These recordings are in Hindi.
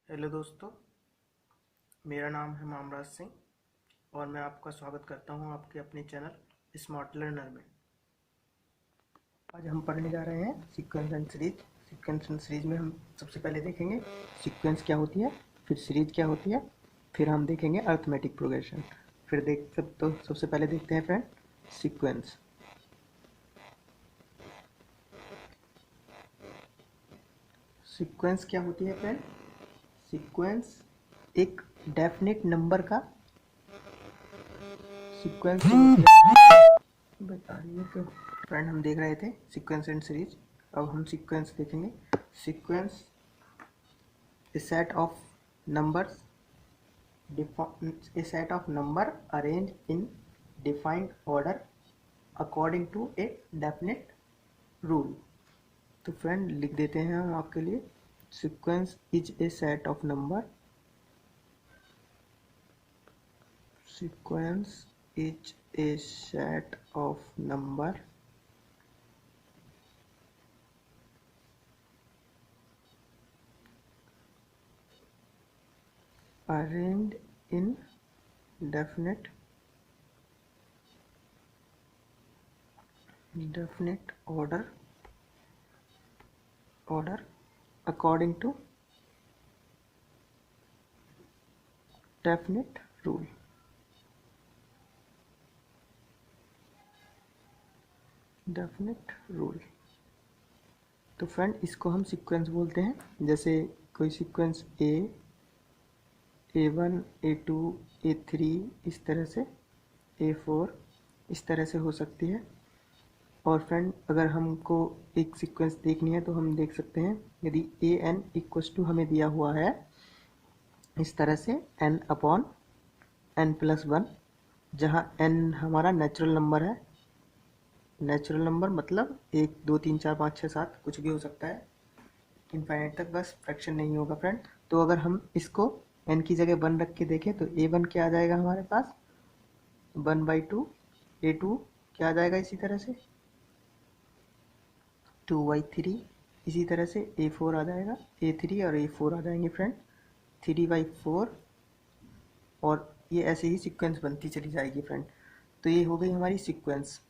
हेलो दोस्तों, मेरा नाम है मामराज सिंह और मैं आपका स्वागत करता हूं आपके अपने चैनल स्मार्ट लर्नर में। आज हम पढ़ने जा रहे हैं sequence and series. Sequence and series में हम सबसे पहले देखेंगे सीक्वेंस क्या होती है, फिर सीरीज क्या होती है, फिर हम देखेंगे अर्थमेटिक प्रोग्रेशन। फिर सबसे पहले देखते हैं फ्रेंड सीक्वेंस। सीक्वेंस क्या होती है फ्रेंड? सीक्वेंस एक डेफिनेट नंबर का सीक्वेंस होती है। बता रही है कि फ्रेंड हम देख रहे थे सीक्वेंस एंड सीरीज। अब हम सीक्वेंस देखेंगे। Sequence a set of numbers a set of number arranged in defined order according to a definite rule। तो फ्रेंड लिख देते हैं हम आपके लिए। Sequence is a set of number sequence is a set of number arranged in definite order according to definite rule। Definite rule. तो फ्रेंड इसको हम सीक्वेंस बोलते हैं। जैसे कोई सीक्वेंस A1 A2 A3 इस तरह से A4 इस तरह से हो सकती है। और फ्रेंड अगर हमको एक सीक्वेंस देखनी है तो हम देख सकते हैं। यदि AN इक्वल्स टू हमें दिया हुआ है इस तरह से n/n+1, जहाँ n हमारा नेचुरल नंबर है। नेचुरल नंबर मतलब 1 2 3 4 5 6 7 कुछ भी हो सकता है, इनफाइनाइट तक, बस फ्रैक्शन नहीं होगा फ्रेंड। तो अगर हम इसको n की जगह 1 रख के देखें तो A1 क्या आ जाएगा हमारे पास 1/2। A2 क्या आ जाएगा इसी तरह से 2/3। इसी तरह से A4 आ जाएगा, A3 और A4 आ जाएंगे फ्रेंड 3/4। और ये ऐसे ही सीक्वेंस बनती चली जाएगी फ्रेंड। तो ये हो गई हमारी सीक्वेंस।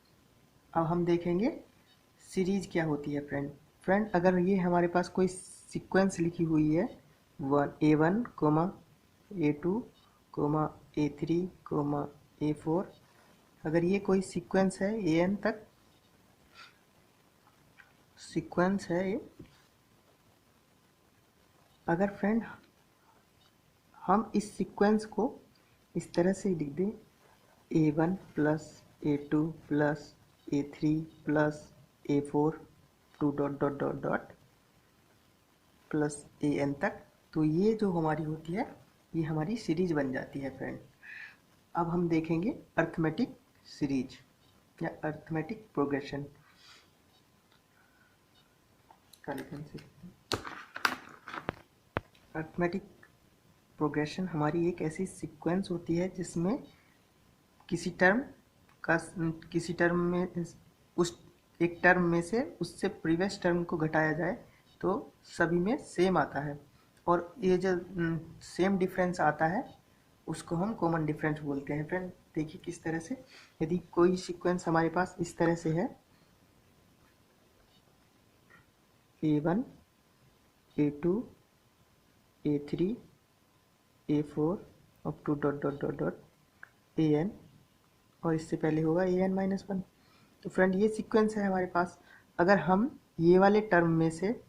अब हम देखेंगे सीरीज क्या होती है फ्रेंड। फ्रेंड अगर ये हमारे पास कोई सीक्वेंस लिखी हुई है A1 A2 A3 A4, अगर ये कोई सीक्वेंस है AN तक सीक्वेंस है ये। अगर फ्रेंड हम इस सीक्वेंस को इस तरह से लिख दें A1 plus A2 plus A3 plus A4 2 dot dot dot dot plus AN तक, तो ये जो हमारी होती है ये हमारी सीरीज बन जाती है फ्रेंड। अब हम देखेंगे अर्थमेटिक सीरीज या अर्थमेटिक प्रोग्रेशन का लेखन से। अर्थमेटिक प्रोग्रेशन हमारी एक ऐसी सीक्वेंस होती है जिसमें किसी टर्म में उस एक टर्म में से उससे प्रीवियस टर्म को घटाया जाए तो सभी में सेम आता है। और ये जो सेम डिफरेंस आता है उसको हम कॉमन डिफरेंस बोलते हैं फ्रेंड। देखिए किस तरह से, यदि कोई सीक्वेंस हमारे पास इस तरह से है A1 A2 A3 A4 up to dot dot dot dot AN, और इससे पहले होगा AN-1। तो फ्रेंड ये सीक्वेंस है हमारे पास। अगर हम ये वाले टर्म में से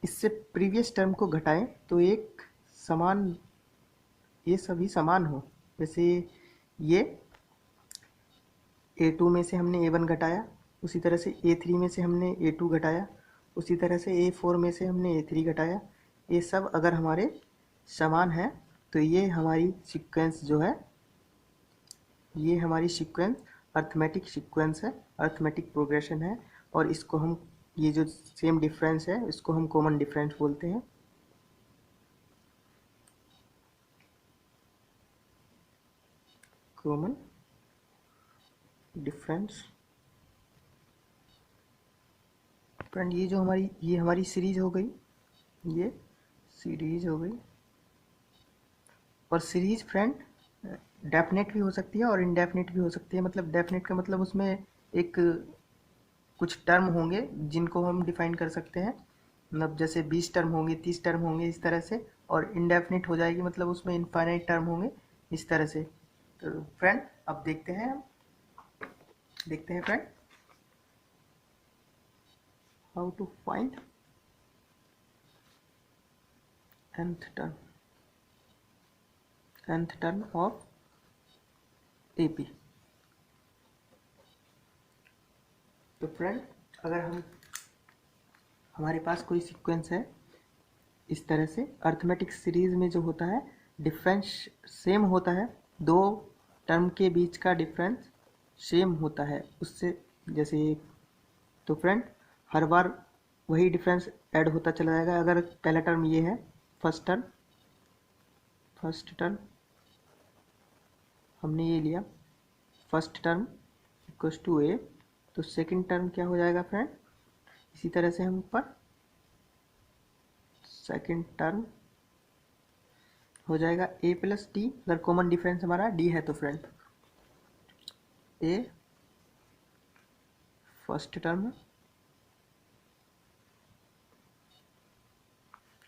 इससे प्रीवियस टर्म को घटाएं तो एक समान, ये सभी समान हो। जैसे ये A2 में से हमने A1 घटाया, उसी तरह से A3 में से हमने A2 घटाया, उसी तरह से A4 में से हमने A3 घटाया। ये सब अगर हमारे समान है तो ये हमारी सीक्वेंस जो है, ये हमारी सीक्वेंस अर्थमेटिक सीक्वेंस है, अर्थमेटिक प्रोग्रेशन है। और इसको हम, ये जो सेम डिफरेंस है इसको हम कॉमन डिफरेंस बोलते हैं। Common difference. फ्रेंड ये हमारी सीरीज हो गई, ये सीरीज हो गई। और सीरीज फ्रेंड डेफिनेट भी हो सकती है और इनडेफिनेट भी हो सकती है। मतलब डेफिनेट का मतलब उसमें एक कुछ टर्म होंगे जिनको हम डिफाइन कर सकते हैं, मतलब जैसे 20 टर्म होंगे, 30 टर्म होंगे, इस तरह से। और इनडेफिनिट हो जाएगी मतलब उसमें इनफाइनाइट टर्म होंगे, इस तरह से। तो फ्रेंड अब देखते हैं friend how to find nth term of AP। तो फ्रेंड अगर हमारे पास कोई सीक्वेंस है इस तरह से, अर्थमेटिक सीरीज में जो होता है डिफरेंस सेम होता है, दो टर्म के बीच का डिफरेंस सेम होता है उससे, जैसे तो फ्रेंड हर बार वही डिफरेंस ऐड होता चला जाएगा। अगर पहला टर्म ये है, फर्स्ट टर्म हमने ये लिया, फर्स्ट टर्म इक्वल्स टू ए, तो सेकंड टर्म क्या हो जाएगा फ्रेंड, इसी तरह से हम पर सेकंड टर्म हो जाएगा ए प्लस डी। अगर कॉमन डिफरेंस हमारा डी है तो friend A first term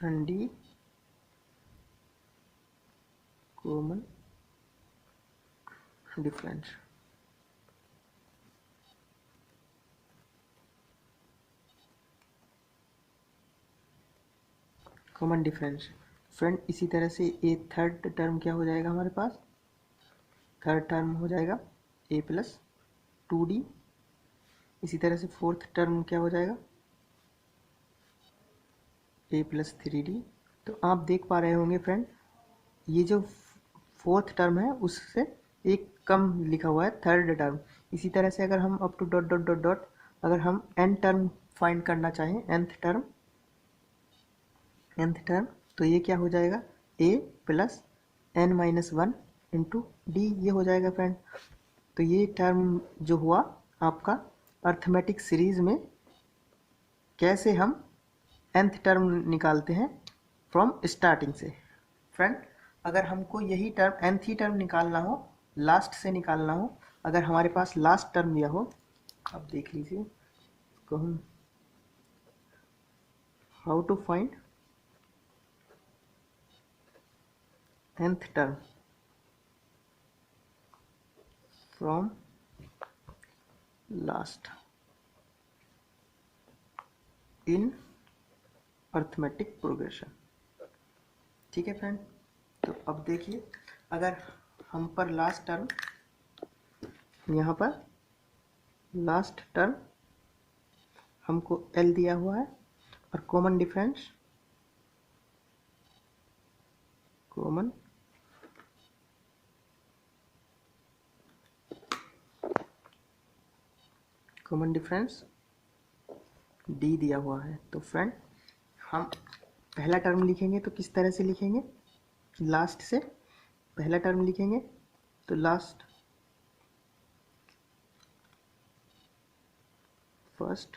and D common difference. Common difference friend इसी तरह से ए थर्ड टर्म क्या हो जाएगा हमारे पास, थर्ड टर्म हो जाएगा ए प्लस 2d। इसी तरह से फोर्थ टर्म क्या हो जाएगा, ए प्लस 3d। तो आप देख पा रहे होंगे फ्रेंड ये जो फोर्थ टर्म है उससे एक कम लिखा हुआ है थर्ड टर्म। इसी तरह से अगर हम up to dot dot dot dot अगर हम एन टर्म फाइंड करना चाहें, nth टर्म, तो ये क्या हो जाएगा a plus n minus 1 into D, ये हो जाएगा फ्रेंड। तो ये टर्म जो हुआ आपका अर्थमेटिक सीरीज में कैसे हम nth टर्म निकालते हैं फ्रॉम स्टार्टिंग से। फ्रेंड अगर हमको यही टर्म nth ही टर्म निकालना हो, लास्ट से निकालना हो, अगर हमारे पास लास्ट टर्म दिया हो, आप देख लीजिए को हम how to find nth term from last in arithmetic progression। ठीक है फ्रेंड, तो अब देखिए अगर हम पर लास्ट टर्म, यहाँ पर लास्ट टर्म हमको L दिया हुआ है और common difference common difference D दिया हुआ है। तो फ्रेंड हम पहला टर्म लिखेंगे तो किस तरह से लिखेंगे, लास्ट से पहला टर्म लिखेंगे तो last first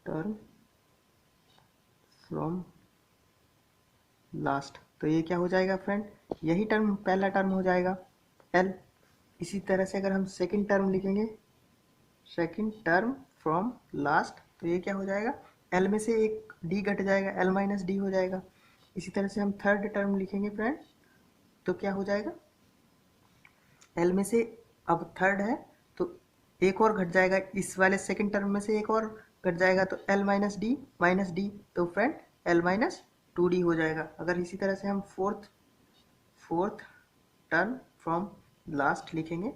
term from last. तो ये क्या हो जाएगा फ्रेंड, यही टर्म पहला टर्म हो जाएगा L। इसी तरह से अगर हम सेकंड टर्म लिखेंगे, सेकंड टर्म फ्रॉम लास्ट, तो ये क्या हो जाएगा, L में से एक D घट जाएगा, L माइनस डी हो जाएगा। इसी तरह से हम थर्ड टर्म लिखेंगे फ्रेंड, तो क्या हो जाएगा, L में से अब थर्ड है तो एक और घट जाएगा, इस वाले सेकंड टर्म में से एक और घट जाएगा, तो L माइनस डी, तो फ्रेंड L माइनस 2d हो जाएगा। अगर इसी तरह से हम फोर्थ टर्म फ्रॉम लास्ट लिखेंगे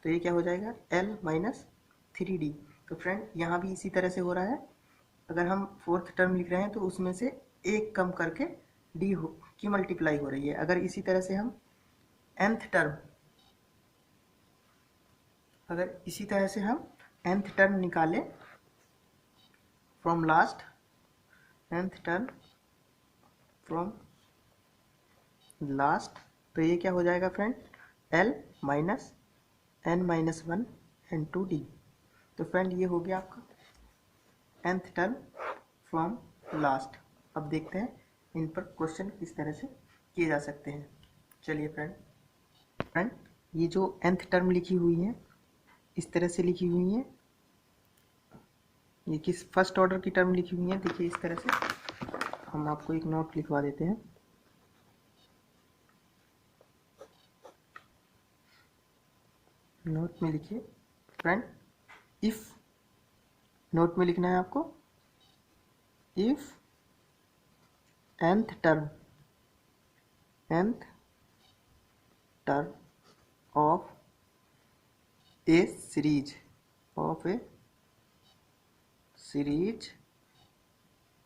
तो ये क्या हो जाएगा, L माइनस 3d। तो फ्रेंड यहाँ भी इसी तरह से हो रहा है, अगर हम फोर्थ टर्म लिख रहे हैं तो उसमें से एक कम करके d की मल्टीप्लाई हो रही है। अगर इसी तरह से हम nth टर्म निकालें from last, nth term from last, तो ये क्या हो जाएगा friend, L minus n minus 1 and 2d। तो फ्रेंड ये हो गया आपका nth टर्म फ्रॉम लास्ट। अब देखते हैं इन पर क्वेश्चन किस तरह से किए जा सकते हैं। चलिए फ्रेंड ये जो nth टर्म लिखी हुई है इस तरह से लिखी हुई है, ये किस फर्स्ट ऑर्डर की टर्म लिखी हुई है, देखिए इस तरह से। हम आपको एक नोट लिखवा देते हैं। नोट में लिखिए फ्रेंड, इफ, नोट में लिखना है आपको, if nth term of a series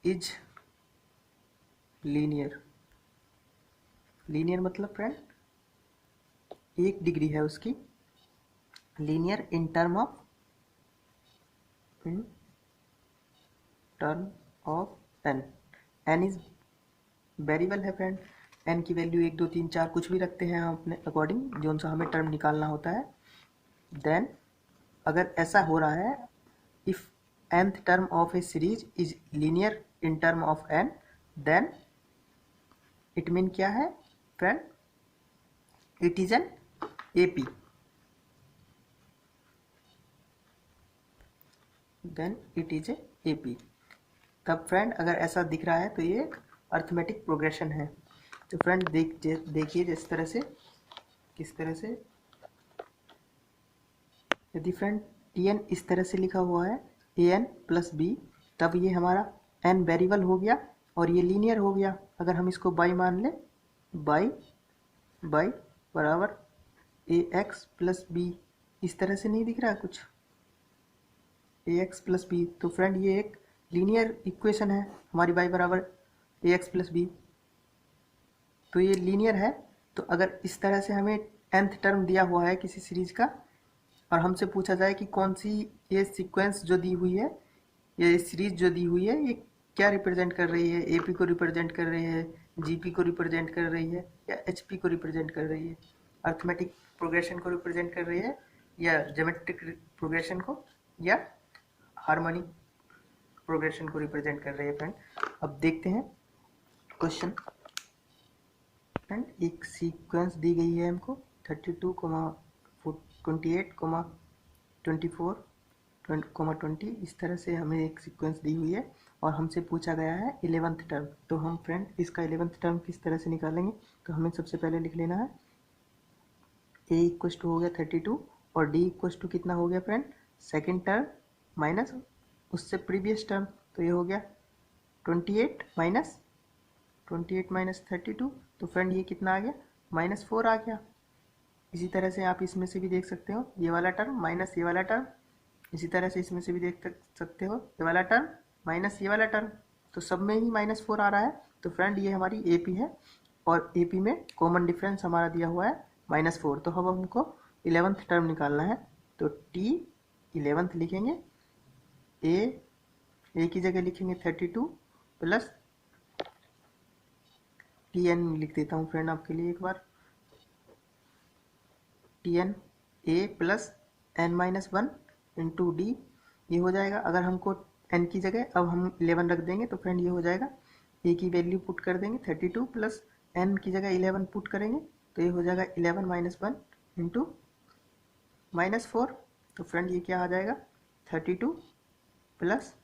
is linear. Linear मतलब फ्रेंड एक डिग्री है उसकी, linear in term of n is variable है फ्रेंड। एन की वैल्यू 1 2 3 4 कुछ भी रखते हैं हम अपने अकॉर्डिंग, जो सा हमें टर्म निकालना होता है। देन अगर ऐसा हो रहा है, if nth term of a series is linear in term of n, then it mean क्या है friend, it is an AP। Then it is a AP। तब फ्रेंड अगर ऐसा दिख रहा है तो ये एक अर्थमेटिक प्रोग्रेशन है। तो फ्रेंड देखिए जिस तरह से, किस तरह से, यदि फ्रेंड Tn इस तरह से लिखा हुआ है an प्लस बी, तब ये हमारा n वेरिएबल हो गया और ये लीनियर हो गया। अगर हम इसको बाई मान ले, बाई बराबर ax प्लस बी, इस तरह से नहीं दिख रहा है कुछ, ax प्लस बी, तो फ्रेंड ये एक लीनियर इक्वेशन है हमारी, y बराबर ax प्लस बी, तो ये लीनियर है। तो अगर इस तरह से हमें nth टर्म दिया हुआ है किसी सीरीज का और हमसे पूछा जाए कि कौन सी ये सीक्वेंस जो दी हुई है, ये सीरीज जो दी हुई है, ये क्या रिप्रेजेंट कर रही है, AP को रिप्रेजेंट कर रही है, GP को रिप्रेजेंट कर रही है, या HP को रिप्रेजेंट कर रही है, अर्थमेटिक प्रोग्रेशन को रिप्रेजेंट कर रही है, या ज्योमेट्रिक प्रोग्रेशन को, या हार्मोनिक प्रोग्रेशन को रिप्रेजेंट कर रही है फ्रेंड। अब देखते हैं क्वेश्चन। फ्रेंड एक सीक्वेंस दी गई है हमको 32, 28, 24, 20, इस तरह से हमें एक सीक्वेंस दी हुई है और हमसे पूछा गया है 11th टर्म। तो हम फ्रेंड इसका 11th टर्म किस तरह से निकालेंगे, तो हमें सबसे पहले लिख लेना है a इक्वल टू हो गया 32 और d इक्वल टू कितना हो गया फ्रेंड, सेकेंड टर्म माइनस उससे प्रीवियस टर्म, तो ये हो गया 28 माइनस 32, तो फ्रेंड ये कितना आ गया, -4 आ गया। इसी तरह से आप इसमें से भी देख सकते हो ये वाला टर्म माइनस ये वाला टर्म, इसी तरह से इसमें से भी देख सकते हो ये वाला टर्म माइनस ये वाला टर्म, तो सब में ही -4 आ रहा है। तो फ्रेंड ये हमारी AP है और AP में कॉमन डिफरेंस हमारा दिया हुआ है -4। तो अब हमको 11th टर्म निकालना है, तो T 11th लिखेंगे, A की जगह लिखेंगे 32 प्लस Tn लिख देता हूँ फ्रेंड आपके लिए एक बार, Tn A plus n-1 into D, ये हो जाएगा। अगर हमको n की जगह अब हम 11 रख देंगे तो फ्रेंड ये हो जाएगा, a की वैल्यू पुट कर देंगे 32 प्लस n की जगह 11 पुट करेंगे तो ये हो जाएगा 11 - 1 इंटू -4। तो फ्रेंड ये क्या आ जाएगा 32 प्लस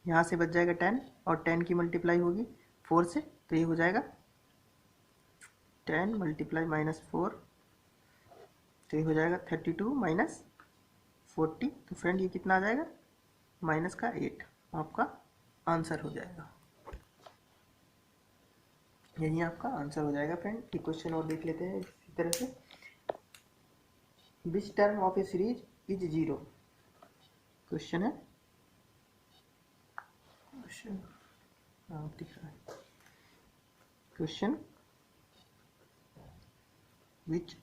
यहाँ से बच जाएगा 10 और 10 की मल्टीप्लाई होगी 4 से, तो ये हो जाएगा 10 मल्टीप्लाई -4, तो ये हो जाएगा 32 माइनस 40। तो फ्रेंड ये कितना आ जाएगा, माइनस का 8 आपका आंसर हो जाएगा। यही आपका आंसर हो जाएगा फ्रेंड। एक क्वेश्चन और देख लेते हैं इसी तरह से, which term of a series is 0। Question है, क्वेश्चन दिख रहा है, question which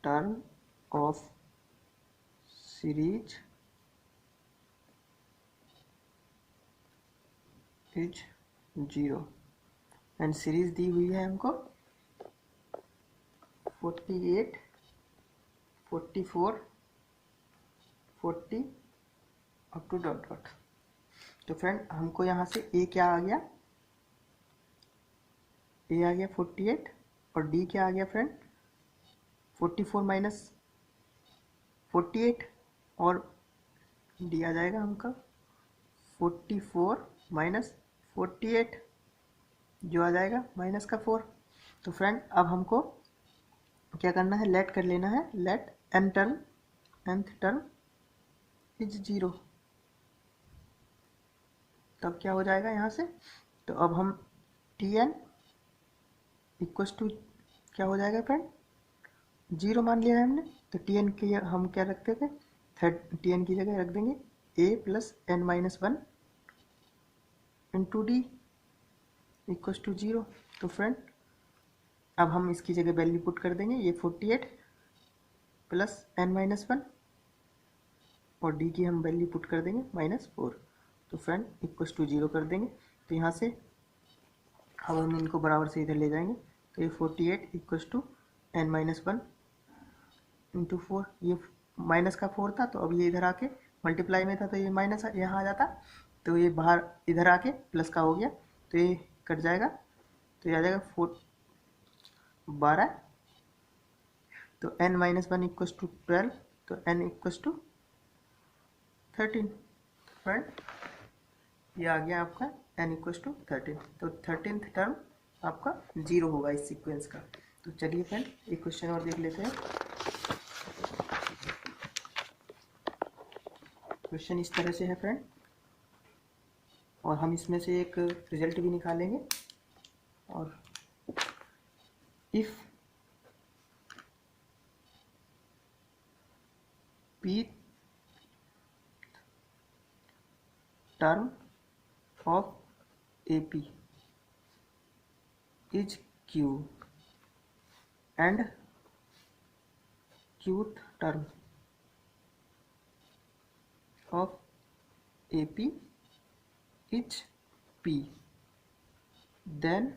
term of series is 0 and series दी हुई है हमको 48, 44, 40 अप टू डॉट डॉट। तो फ्रेंड हमको यहाँ से a क्या आ गया, ए आ गया 48 और डी क्या आ गया फ्रेंड 44 माइनस 48 और डी आ जाएगा हमका 44 माइनस 48 जो आ जाएगा माइनस का 4। तो फ्रेंड अब हमको क्या करना है, लेट कर लेना है, लेट nth टर्म इज 0। तब क्या हो जाएगा यहाँ से, तो अब हम Tn इक्वस टू क्या हो जाएगा फ्रेंड 0 मान लिया है हमने। तो Tn की हम क्या रखते थे, Tn की जगह रख देंगे a plus n minus 1 into D equals to 0। तो फ्रेंड अब हम इसकी जगह वैल्यू पुट कर देंगे, ये 48 प्लस n माइनस 1 और डी की हम वैल्यू पुट कर देंगे -4। तो फ्रेंड इक्वस टू 0 कर देंगे। तो यहाँ से अब हम इनको बराबर से इधर ले जाएंगे। तो ये 48 equals to n minus 1 into 4, ये माइनस का 4 था तो अब ये इधर आके मल्टीप्लाई में था तो ये माइनस यहाँ आ जाता, तो ये बाहर इधर आके प्लस का हो गया तो ये कट जाएगा। तो ये आ जाएगा 12। तो n माइनस 1 इक्वस टू 12, तो n इक्वस टू 13। फ्रेंड ये आ गया आपका n इक्वस टू 13। तो 13th टर्म आपका 0 होगा इस सीक्वेंस का। तो चलिए फ्रेंड एक क्वेश्चन और देख लेते हैं। क्वेश्चन इस तरह से है फ्रेंड, और हम इसमें से एक रिजल्ट भी निकालेंगे। और if p term of AP is Q and qth term of AP is P, then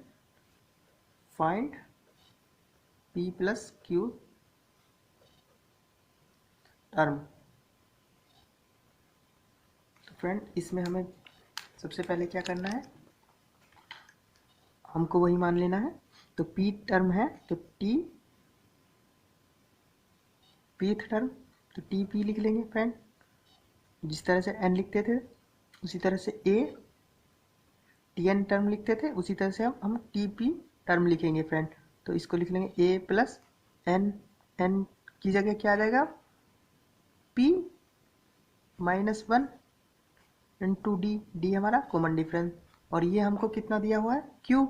find P plus Q term. तो फ्रेंड इसमें हमें सबसे पहले क्या करना है, हमको वही मान लेना है। तो P टर्म है तो T Pth टर्म, तो टी पी लिख लेंगे फ्रेंड। जिस तरह से n लिखते थे उसी तरह से a Tn टर्म लिखते थे, उसी तरह से हम टी पी टर्म लिखेंगे फ्रेंड। तो इसको लिख लेंगे a प्लस n, n की जगह क्या आ जाएगा p minus 1 into D, D हमारा कॉमन डिफरेंस, और ये हमको कितना दिया हुआ है q,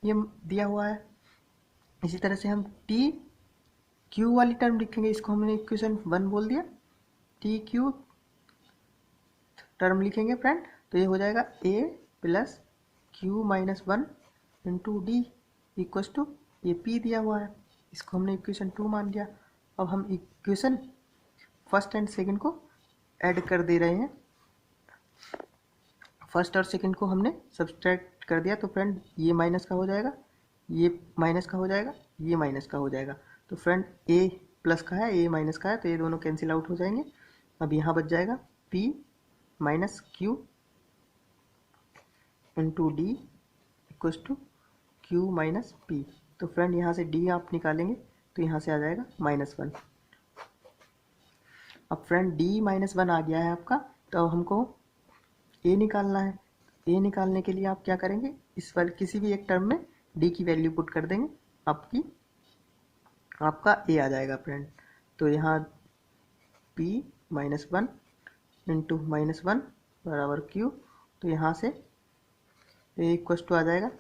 ये दिया हुआ है। इसी तरह से हम टी क्यू वाली टर्म लिखेंगे, इसको हमने इक्वेशन 1 बोल दिया, टी क्यू टर्म लिखेंगे फ्रेंड। तो ये हो जाएगा a plus Q minus 1 into D equals to ये p दिया हुआ है, इसको हमने इक्वेशन 2 मान लिया। अब हम इक्वेशन फर्स्ट एंड सेकंड को ऐड कर दे रहे हैं। फर्स्ट और सेकंड को हमने सब्सट्रैक्ट कर दिया, तो फ्रेंड ये माइनस का हो जाएगा, ये माइनस का हो जाएगा, ये माइनस का हो जाएगा। तो फ्रेंड a प्लस का है, a माइनस का है, तो ये दोनों कैंसिल आउट हो जाएंगे। अब यहाँ बच जाएगा p minus q into D equals to q minus p. तो फ्रेंड यहाँ से d आप निकालेंगे तो यहाँ से आ जाएगा -1। अब फ्रेंड d -1 आ गया है आपका, तो हमको a निकालना है। a निकालने के लिए आप क्या करेंगे, इस वाले किसी भी एक टर्म में d की वैल्यू पुट कर देंगे, आपका a आ जाएगा फ्रेंड। तो यहाँ p -1 इंटू -1 बराबर q, तो यहाँ से a इक्वस टू आ जाएगा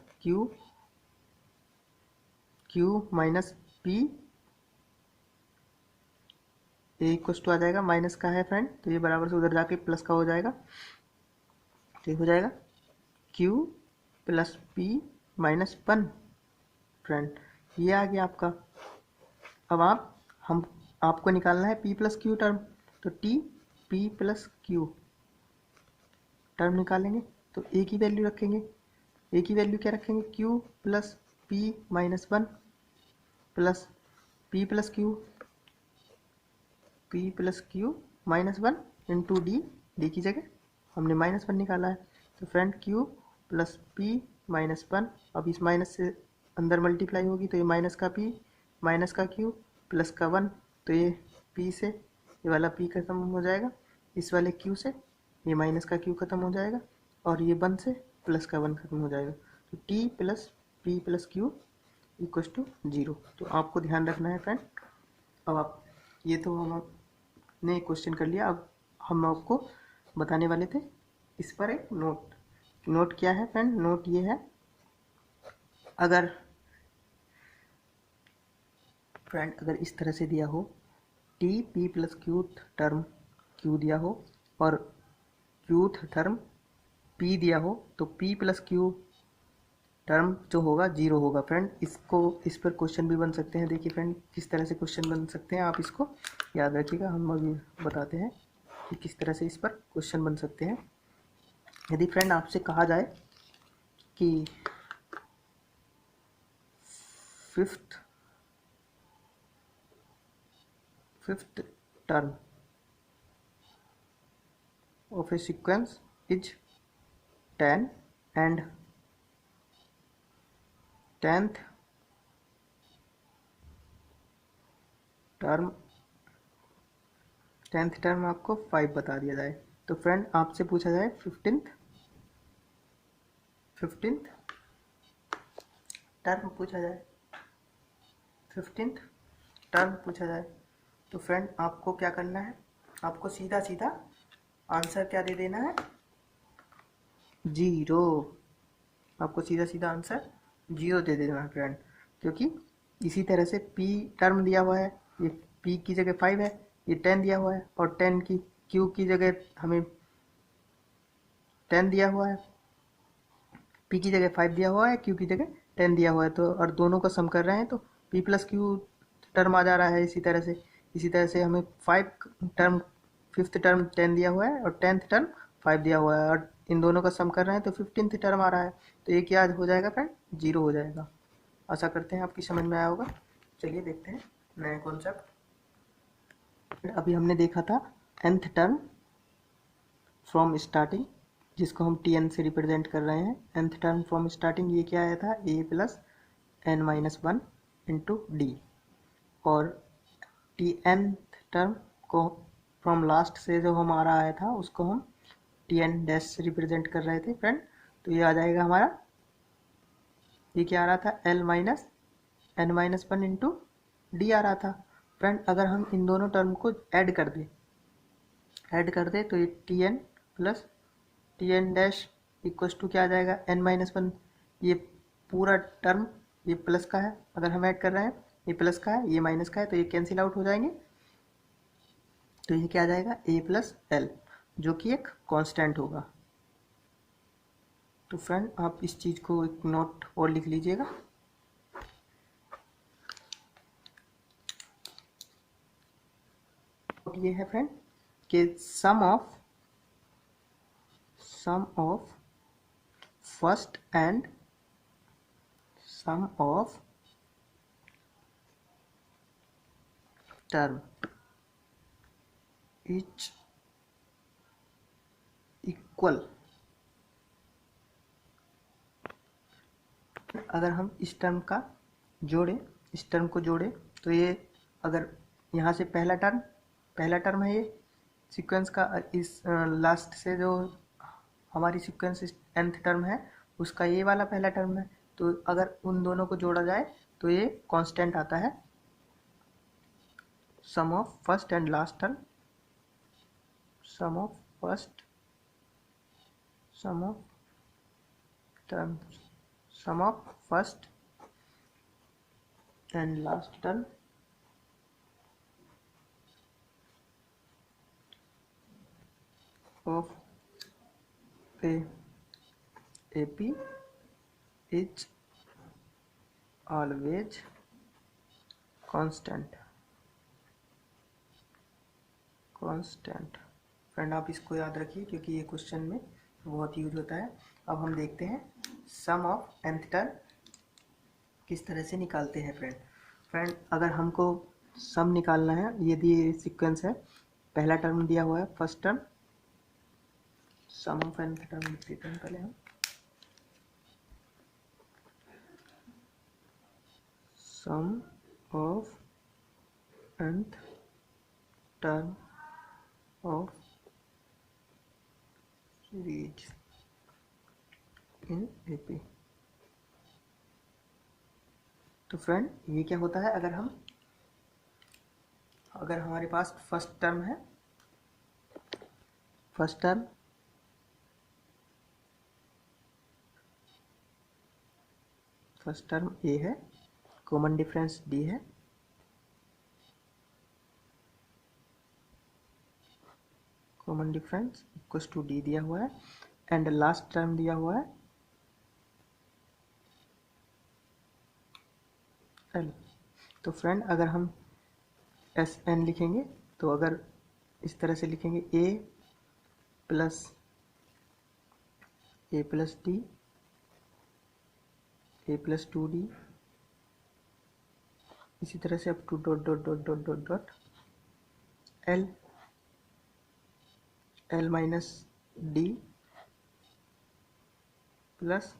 q minus p, a equals to आ जाएगा माइनस का है फ्रेंड, तो ये बराबर से उधर जाके प्लस का हो जाएगा। तो ये हो जाएगा q plus p minus 1 friend, ये आ गया आपका। अब आपको निकालना है p प्लस क्यू टर्म, तो t p plus Q term निकालेंगे। तो a की वैल्यू रखेंगे, a की वैल्यू क्या रखेंगे q plus p minus 1 plus p plus Q minus 1 into D, D की जगह हमने -1 निकाला है। तो फ्रेंड q प्लस p -1, अब इस माइनस से अंदर मल्टीप्लाई होगी तो ये माइनस का p माइनस का q प्लस का 1, तो ये p से ये वाला p खत्म हो जाएगा, इस वाले q से ये माइनस का q खत्म हो जाएगा, और ये 1 से प्लस का 1 खत्म हो जाएगा। तो t plus p plus q equals to 0। तो आपको ध्यान रखना है फ्रेंड। अब आप ये तो हमने क्वेश्चन कर लिया, अब हम आपको बताने वाले थे इस पर एक नोट क्या है फ्रेंड। नोट ये है, अगर इस तरह से दिया हो T P plus qth term Q दिया हो और क्यूथ टर्म पी दिया हो, तो पी प्लस क्यू टर्म जो होगा 0 होगा फ्रेंड। इस पर क्वेश्चन भी बन सकते हैं। देखिए फ्रेंड, किस तरह से क्वेश्चन बन सकते हैं, आप इसको याद रखिएगा। हम अभी बताते हैं कि किस तरह से इस पर क्वेश्चन बन सकते हैं। यदि फ्रेंड आपसे कहा जाए कि fifth term of a sequence is 10 and 10th term आपको 5 बता दिया जाए, तो फ्रेंड आपसे पूछा जाए 15th टर्म पूछा जाए 15th टर्म पूछा जाए, तो फ्रेंड आपको क्या करना है, आपको सीधा सीधा आंसर क्या दे देना है, 0। आपको सीधा सीधा आंसर 0 दे देना है फ्रेंड, क्योंकि इसी तरह से p टर्म दिया हुआ है, ये p की जगह 5 है, ये 10 दिया हुआ है, और 10 की q की जगह हमें 10 दिया हुआ है, p की जगह 5 दिया हुआ है, q की जगह 10 दिया हुआ है, तो और दोनों का सम कर रहे हैं तो p प्लस q टर्म आ जा रहा है। इसी तरह से हमें 5th टर्म 10 दिया हुआ है और 10th टर्म 5 दिया हुआ है, और इन दोनों का सम कर रहे हैं तो 15th टर्म आ रहा है, तो ये क्या हो जाएगा फ्रेंड, 0 हो जाएगा। आशा करते हैं आपकी समझ में आया होगा। चलिए देखते हैं नया कॉन्सेप्ट। अभी हमने देखा था nth टर्म फ्रॉम स्टार्टिंग, जिसको हम tn से रिप्रेजेंट कर रहे हैं। nth टर्म फ्रॉम स्टार्टिंग ये क्या आया था, a plus n minus 1 into D, और tnth टर्म को फ्रॉम लास्ट से जो हमारा आया था उसको हम tn डैश से रिप्रेजेंट कर रहे थे फ्रेंड। तो ये आ जाएगा हमारा, ये क्या आ रहा था, l minus n minus 1 into D आ रहा था फ्रेंड। अगर हम इन दोनों टर्म को ऐड कर दे तो ये tn plus tn dash equals to क्या आ जाएगा, n माइनस 1। ये पूरा टर्म ये प्लस का है, अगर हम ऐड कर रहे हैं, ये प्लस का है, ये माइनस का है, तो ये कैंसिल आउट हो जाएंगे, तो ये क्या आ जाएगा, a प्लस एल, जो कि एक कांस्टेंट होगा। तो फ्रेंड आप इस चीज़ को एक नोट और लिख लीजिएगा। ये है फ्रेंड कि sum of first and sum of term is equal. अगर हम इस टर्म को जोड़े तो ये, अगर यहाँ से पहला टर्म है ये सीक्वेंस का, इस लास्ट से जो हमारी सीक्वेंस nth टर्म है उसका ये वाला पहला टर्म है, तो अगर उन दोनों को जोड़ा जाए तो ये कांस्टेंट आता है, sum of first and last term, sum of first and last term of AP is always constant। Friend आप इसको याद रखिए क्योंकि ये क्वेश्चन में बहुत यूज होता है। अब हम देखते हैं सम ऑफ nth टर्म किस तरह से निकालते हैं फ्रेंड। अगर हमको सम निकालना है, यदि सीक्वेंस है, पहला टर्म दिया हुआ है first term, sum of nth term लिख देते हैं पहले हम, sum of nth term of series in AP. तो फ्रेंड ये क्या होता है, अगर हमारे पास फर्स्ट टर्म है, फर्स्ट टर्म ए है, कॉमन डिफरेंस डी है, common difference equals to D दिया हुआ है, एंड लास्ट टर्म दिया हुआ है एल। तो फ्रेंड अगर हम एस एन लिखेंगे, तो अगर इस तरह से लिखेंगे ए प्लस डी, ए प्लस 2d, इसी तरह से up to dot dot dot dot dot dot L minus d plus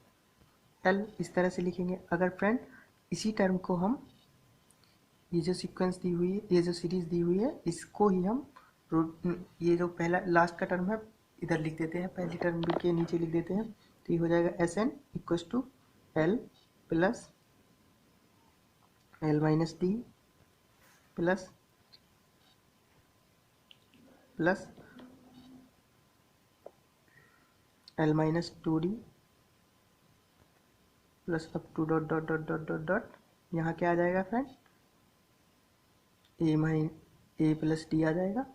L, इस तरह से लिखेंगे। अगर फ्रेंड इसी टर्म को हम, ये जो सीक्वेंस दी हुई है, ये जो सीरीज दी हुई है, इसको ही हम ये जो पहला लास्ट का टर्म है इधर लिख देते हैं, पहली टर्म के नीचे लिख देते हैं। तो ये हो जाएगा s n equals to l plus l minus d plus l minus 2d plus up to dot dot dot dot dot dot, यहाँ क्या आ जाएगा फ्रेंड, ए प्लस डी आ जाएगा,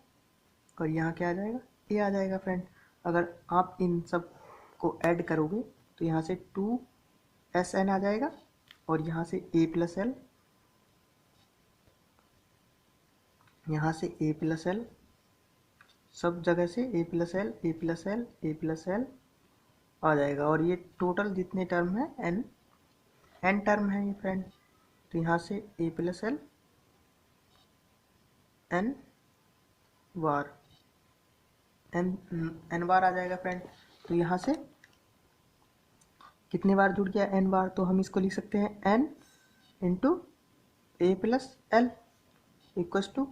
और यहाँ क्या आ जाएगा, ए आ जाएगा फ्रेंड। अगर आप इन सब को ऐड करोगे तो यहाँ से 2SN आ जाएगा, और यहाँ से ए प्लस एल, यहाँ से ए प्लस एल, सब जगह से A plus L A plus L A plus L आ जाएगा। और ये टोटल जितने टर्म है एन टर्म है ये फ्रेंड। तो यहाँ से A plus L N bar N बार आ जाएगा फ्रेंड। तो यहाँ से कितने बार जुड़ गया, एन बार। तो हम इसको लिख सकते हैं n into a plus L equals to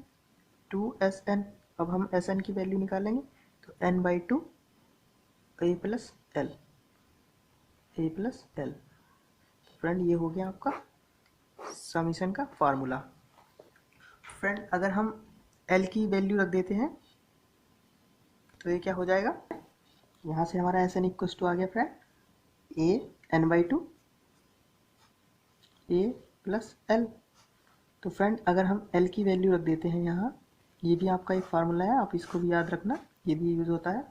2SN। अब हम SN की वैल्यू निकालेंगे, तो n/2 ए प्लस एल फ्रेंड ये हो गया आपका समीशन का फार्मूला। फ्रेंड अगर हम L की वैल्यू रख देते हैं तो ये क्या हो जाएगा, यहाँ से हमारा SN इक्वल्स टू आ गया फ्रेंड ए n/2 ए प्लस एल। तो फ्रेंड अगर हम L की वैल्यू रख देते हैं यहाँ, ये भी आपका एक फार्मूला है, आप इसको भी याद रखना, ये भी यूज़ होता है।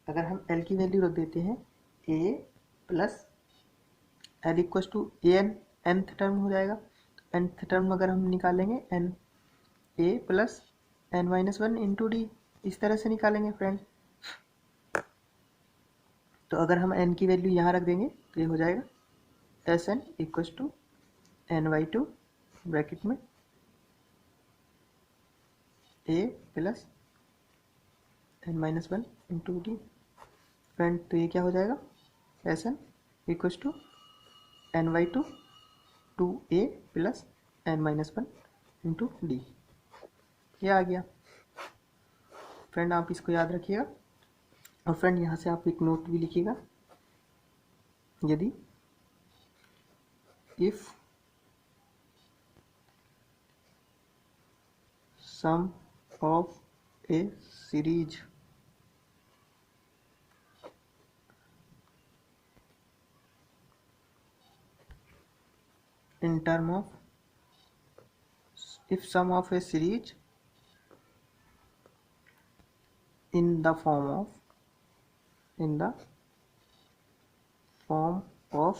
अगर हम L की वैल्यू रख देते हैं A plus L equals to nth term हो जाएगा। तो nth टर्म अगर हम निकालेंगे n A plus n-1 into D, इस तरह से निकालेंगे फ्रेंड। तो अगर हम n की वैल्यू यहाँ रख देंगे तो ये हो जाएगा SN equals to n/2 bracket में A plus n-1 into D friend. तो ये क्या हो जाएगा, SN equals to n/2 2a plus n-1 into D, ये आ गया फ्रेंड। आप इसको याद रखिएगा। और फ्रेंड यहाँ से आप एक नोट भी लिखिएगा, यदि if sum of a series in term of, if sum of a series in the form of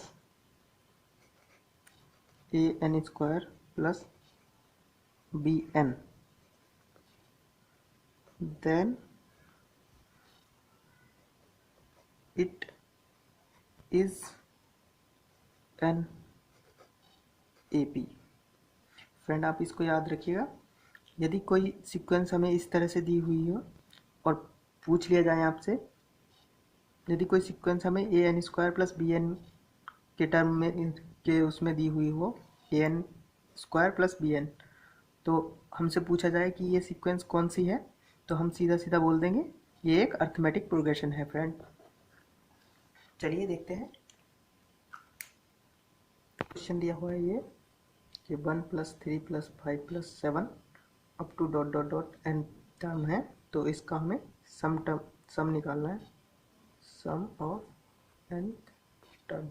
an square plus bn, then it is an AP। Friend आप इसको याद रखिएगा, यदि कोई सीक्वेंस हमें इस तरह से दी हुई हो और पूछ लिया जाए आपसे, यदि कोई सीक्वेंस हमें an² प्लस bn के टर्म में के उसमें दी हुई हो, an square plus b n. तो हमसे पूछा जाए कि ये सीक्वेंस कौन सी है, तो हम सीधा सीधा बोल देंगे ये एक अर्थमेटिक प्रोग्रेशन है फ्रेंड। चलिए देखते हैं, क्वेश्चन दिया हुआ है ये कि 1+3+5+7 up to dot dot dot n term है, तो इसका हमें सम निकालना है, सम ऑफ एन टर्म।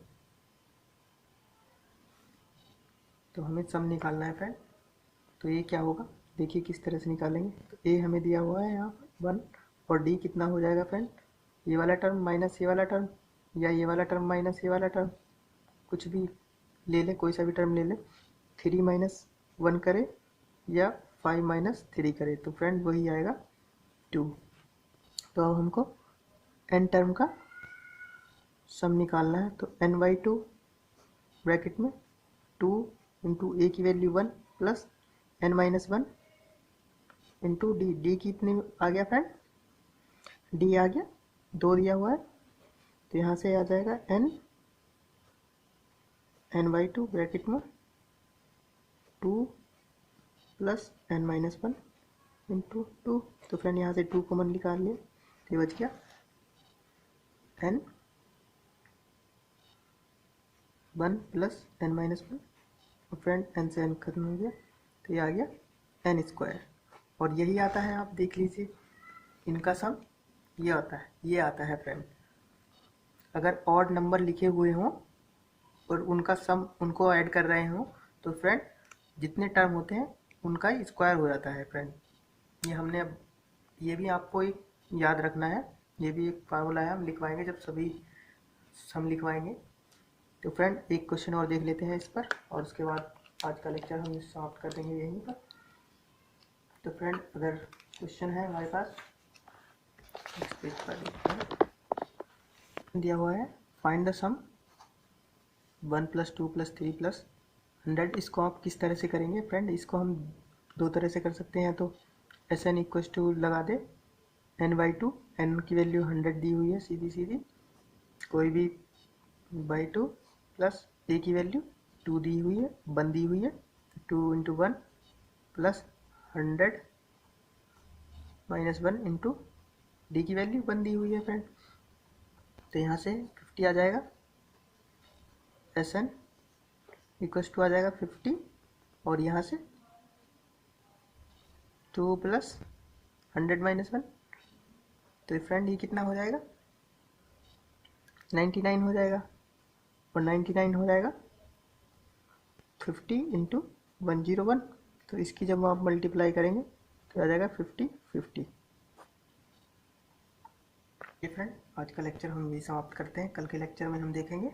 तो हमें सम निकालना है फ्रेंड। तो ये क्या होगा, देखिए किस तरह से निकालेंगे। तो ए हमें दिया हुआ है यहाँ 1, और डी कितना हो जाएगा फ्रेंड, ये वाला टर्म माइनस ये वाला टर्म, या ये वाला टर्म माइनस ये वाला टर्म, कुछ भी ले ले, कोई सा भी टर्म ले ले। 3 - 1 करे या 5 - 3 करे, तो फ्रेंड वही आएगा 2। तो अब हमको n टर्म का सम निकालना है। तो n/2 ब्रैकेट में 2 इंटू ए की value 1 plus n-1 into D. D कितने आ गया फ्रेंड, डी आ गया 2 दिया हुआ है, तो यहाँ से आ जाएगा n/2 ब्रैकेट में 2 प्लस n-1 इंटू 2। तो फ्रेंड यहाँ से 2 कॉमन निकाल लिया, तो ये बच गया n1 plus n-1। Friend n से n खत्म हो गया, तो ये आ गया n²। और यही आता है, आप देख लीजिए इनका सम ये आता है, ये आता है फ्रेंड। अगर ऑड नंबर लिखे हुए हों और उनका सम उनको ऐड कर रहे हों, तो फ्रेंड जितने टर्म होते हैं उनका स्क्वायर हो जाता है फ्रेंड। ये हमने अब, ये भी आपको एक याद रखना है, ये भी एक फार्मूला है, हम लिखवाएंगे जब सभी सम लिखवाएंगे। तो फ्रेंड एक क्वेश्चन और देख लेते हैं इस पर, और उसके बाद आज का लेक्चर हम समाप्त कर देंगे यहीं पर। तो फ्रेंड अगर क्वेश्चन है हमारे पास, इस पेज पर देखते हैं, दिया हुआ है फाइंड द सम 1 + 2 + 3 + 100। इसको आप किस तरह से करेंगे फ्रेंड, इसको हम दो तरह से कर सकते हैं। तो Sn = लगा दे n/2, n की वैल्यू 100 दी हुई है सीधी सीधी, कोई भी /2 प्लस a की वैल्यू 2 दी हुई है, 1 दी हुई है, 2 × 1 प्लस 100 - 1 इंटू डी की वैल्यू 1 दी हुई है फ्रेंड। तो यहाँ से 50 आ जाएगा, Sn = आ जाएगा 50, और यहाँ से 2 प्लस 100 - 1, तो फ्रेंड ये कितना हो जाएगा 99 हो जाएगा, और 99 हो जाएगा 50 × 101। तो इसकी जब आप मल्टीप्लाई करेंगे तो आ जाएगा 50 50। ये फ्रेंड आज का लेक्चर हम यही समाप्त करते हैं। कल के लेक्चर में हम देखेंगे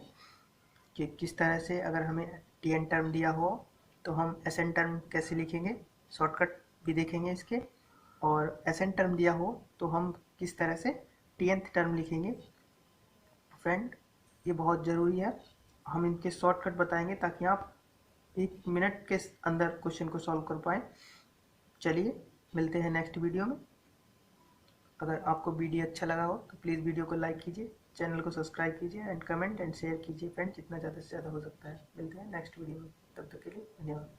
कि किस तरह से अगर हमें Tn टर्म दिया हो तो हम Sn टर्म कैसे लिखेंगे, शॉर्टकट भी देखेंगे इसके, और Sn टर्म दिया हो तो हम किस तरह से Tnth टर्म लिखेंगे। फ्रेंड ये बहुत ज़रूरी है, हम इनके शॉर्टकट बताएंगे ताकि आप 1 मिनट के अंदर क्वेश्चन को सॉल्व कर पाएँ। चलिए मिलते हैं नेक्स्ट वीडियो में। अगर आपको वीडियो अच्छा लगा हो तो प्लीज़ वीडियो को लाइक कीजिए, चैनल को सब्सक्राइब कीजिए, एंड कमेंट एंड शेयर कीजिए फ्रेंड, जितना ज़्यादा से ज़्यादा हो सकता है। मिलते हैं नेक्स्ट वीडियो में, तब तक के लिए धन्यवाद।